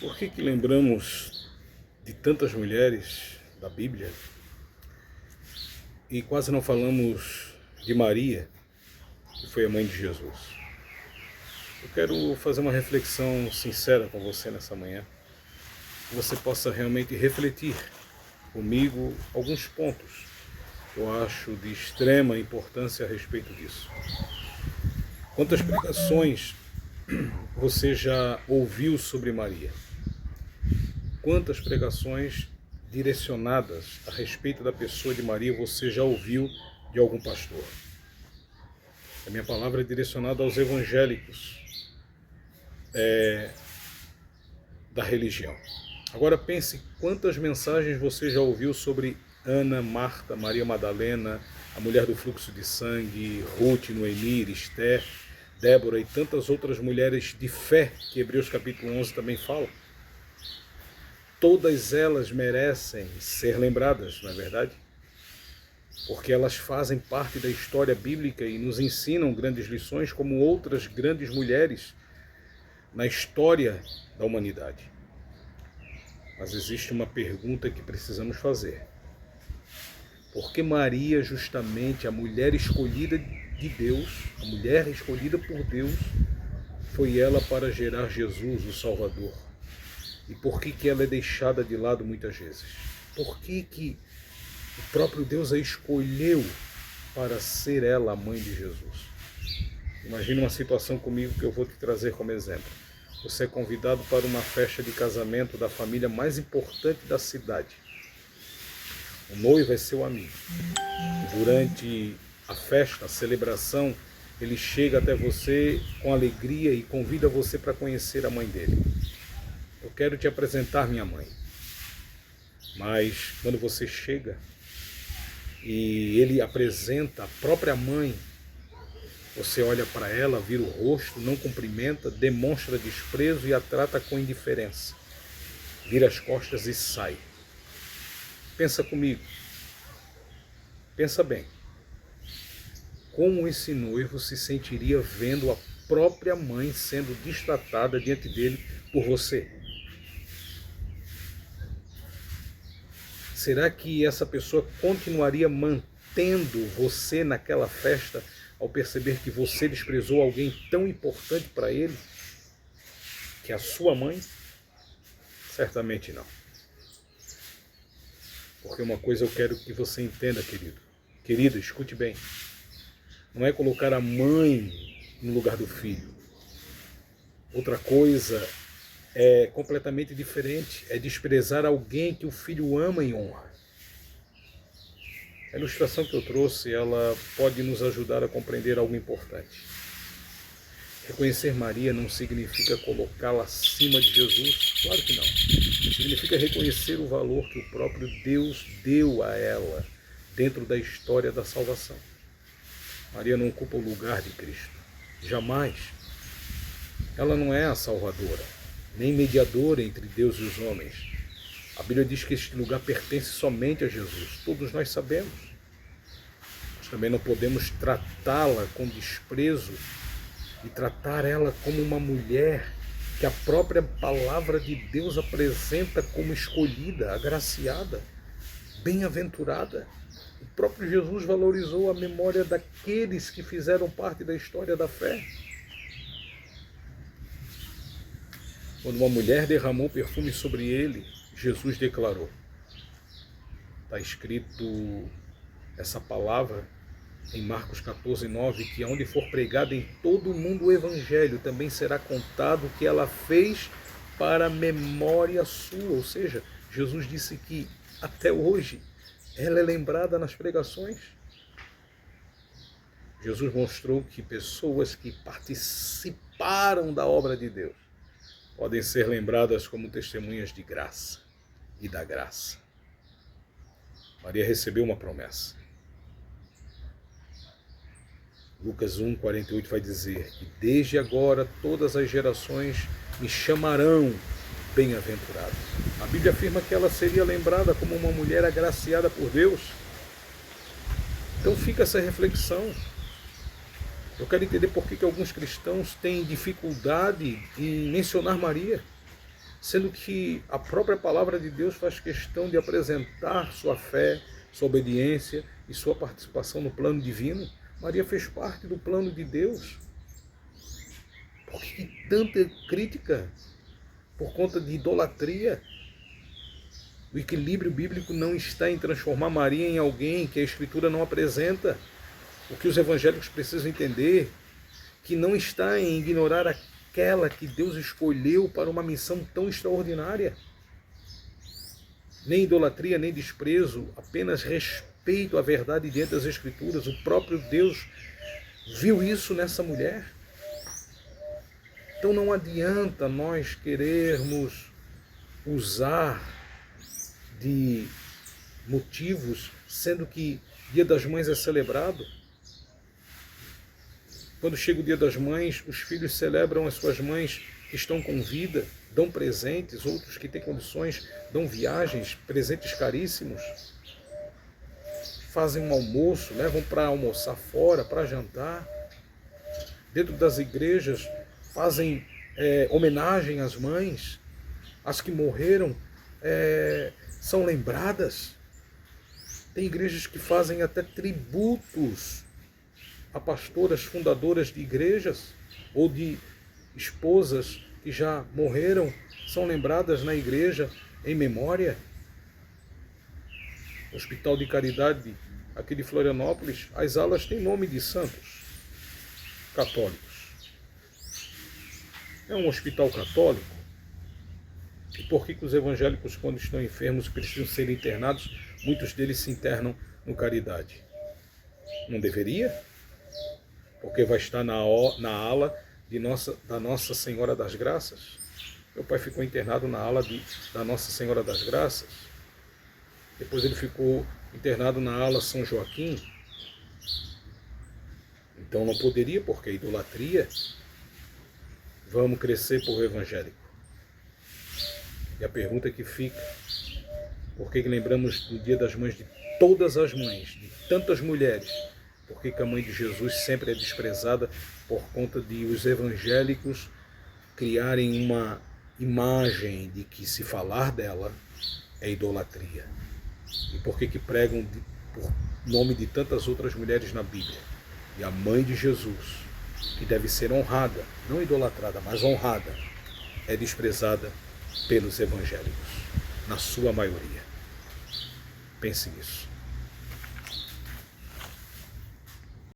Por que lembramos de tantas mulheres da Bíblia e quase não falamos de Maria, que foi a mãe de Jesus? Eu quero fazer uma reflexão sincera com você nessa manhã, que você possa realmente refletir comigo alguns pontos que eu acho de extrema importância a respeito disso. Quantas pregações você já ouviu sobre Maria? Quantas pregações direcionadas a respeito da pessoa de Maria você já ouviu de algum pastor? A minha palavra é direcionada aos evangélicos da religião. Agora pense quantas mensagens você já ouviu sobre Ana, Marta, Maria Madalena, a mulher do fluxo de sangue, Ruth, Noemi, Esther, Débora e tantas outras mulheres de fé que Hebreus capítulo 11 também fala. Todas elas merecem ser lembradas, não é verdade? Porque elas fazem parte da história bíblica e nos ensinam grandes lições, como outras grandes mulheres na história da humanidade. Mas existe uma pergunta que precisamos fazer. Por que Maria, justamente a mulher escolhida de Deus, a mulher escolhida por Deus, foi ela para gerar Jesus, o Salvador? E por que ela é deixada de lado muitas vezes? Por que o próprio Deus a escolheu para ser ela a mãe de Jesus? Imagine uma situação comigo que eu vou te trazer como exemplo. Você é convidado para uma festa de casamento da família mais importante da cidade. O noivo é seu amigo. Durante a festa, a celebração, ele chega até você com alegria e convida você para conhecer a mãe dele. Eu quero te apresentar minha mãe. Mas quando você chega e ele apresenta a própria mãe, você olha para ela, vira o rosto, não cumprimenta, demonstra desprezo e a trata com indiferença. Vira as costas e sai. Pensa comigo. Pensa bem. Como esse noivo se sentiria vendo a própria mãe sendo destratada diante dele por você? Será que essa pessoa continuaria mantendo você naquela festa ao perceber que você desprezou alguém tão importante para ele, que é a sua mãe? Certamente não. Porque uma coisa eu quero que você entenda, querido. Querida, escute bem. Não é colocar a mãe no lugar do filho. Outra coisa é completamente diferente. É desprezar alguém que o filho ama e honra. A ilustração que eu trouxe, ela pode nos ajudar a compreender algo importante. Reconhecer Maria não significa colocá-la acima de Jesus, claro que não. Significa reconhecer o valor que o próprio Deus deu a ela dentro da história da salvação. Maria não ocupa o lugar de Cristo, jamais. Ela não é a salvadora, nem mediadora entre Deus e os homens. A Bíblia diz que este lugar pertence somente a Jesus, todos nós sabemos. Mas também não podemos tratá-la com desprezo e tratar ela como uma mulher que a própria palavra de Deus apresenta como escolhida, agraciada, bem-aventurada. O próprio Jesus valorizou a memória daqueles que fizeram parte da história da fé. Quando uma mulher derramou perfume sobre ele, Jesus declarou. Está escrito essa palavra em Marcos 14, 9, que onde for pregado em todo o mundo o Evangelho, também será contado o que ela fez para memória sua. Ou seja, Jesus disse que até hoje ela é lembrada nas pregações. Jesus mostrou que pessoas que participaram da obra de Deus podem ser lembradas como testemunhas de graça e da graça. Maria recebeu uma promessa. Lucas 1, 48 vai dizer que desde agora todas as gerações me chamarão bem-aventurado. A Bíblia afirma que ela seria lembrada como uma mulher agraciada por Deus. Então fica essa reflexão. Eu quero entender por que alguns cristãos têm dificuldade em mencionar Maria. sendo que a própria palavra de Deus faz questão de apresentar sua fé, sua obediência e sua participação no plano divino. Maria fez parte do plano de Deus. Por que tanta crítica? Por conta de idolatria. O equilíbrio bíblico não está em transformar Maria em alguém que a Escritura não apresenta. O que os evangélicos precisam entender, que não está em ignorar aquela que Deus escolheu para uma missão tão extraordinária. Nem idolatria, nem desprezo, apenas respeito à verdade diante das Escrituras. O próprio Deus viu isso nessa mulher. Então não adianta nós querermos usar de motivos, sendo que Dia das Mães é celebrado. Quando chega o Dia das Mães, os filhos celebram as suas mães que estão com vida, dão presentes, outros que têm condições dão viagens, presentes caríssimos, fazem um almoço, levam para almoçar fora, para jantar. Dentro das igrejas fazem homenagem às mães, as que morreram são lembradas. Tem igrejas que fazem até tributos a pastoras fundadoras de igrejas ou de esposas que já morreram, são lembradas na igreja em memória. Hospital de Caridade aqui de Florianópolis, as alas têm nome de santos católicos. É um hospital católico. E por que os evangélicos, quando estão enfermos, precisam ser internados, muitos deles se internam no Caridade? Não deveria? Porque vai estar na ala da Nossa Senhora das Graças. Meu pai ficou internado na ala da Nossa Senhora das Graças. Depois ele ficou internado na ala São Joaquim. Então não poderia, porque é idolatria. Vamos crescer por evangélico. E a pergunta que fica: por que lembramos do Dia das Mães de todas as mães, de tantas mulheres? Por que a mãe de Jesus sempre é desprezada por conta de os evangélicos criarem uma imagem de que se falar dela é idolatria? E por que pregam por nome de tantas outras mulheres na Bíblia? E a mãe de Jesus, que deve ser honrada, não idolatrada, mas honrada, é desprezada pelos evangélicos, na sua maioria. Pense nisso.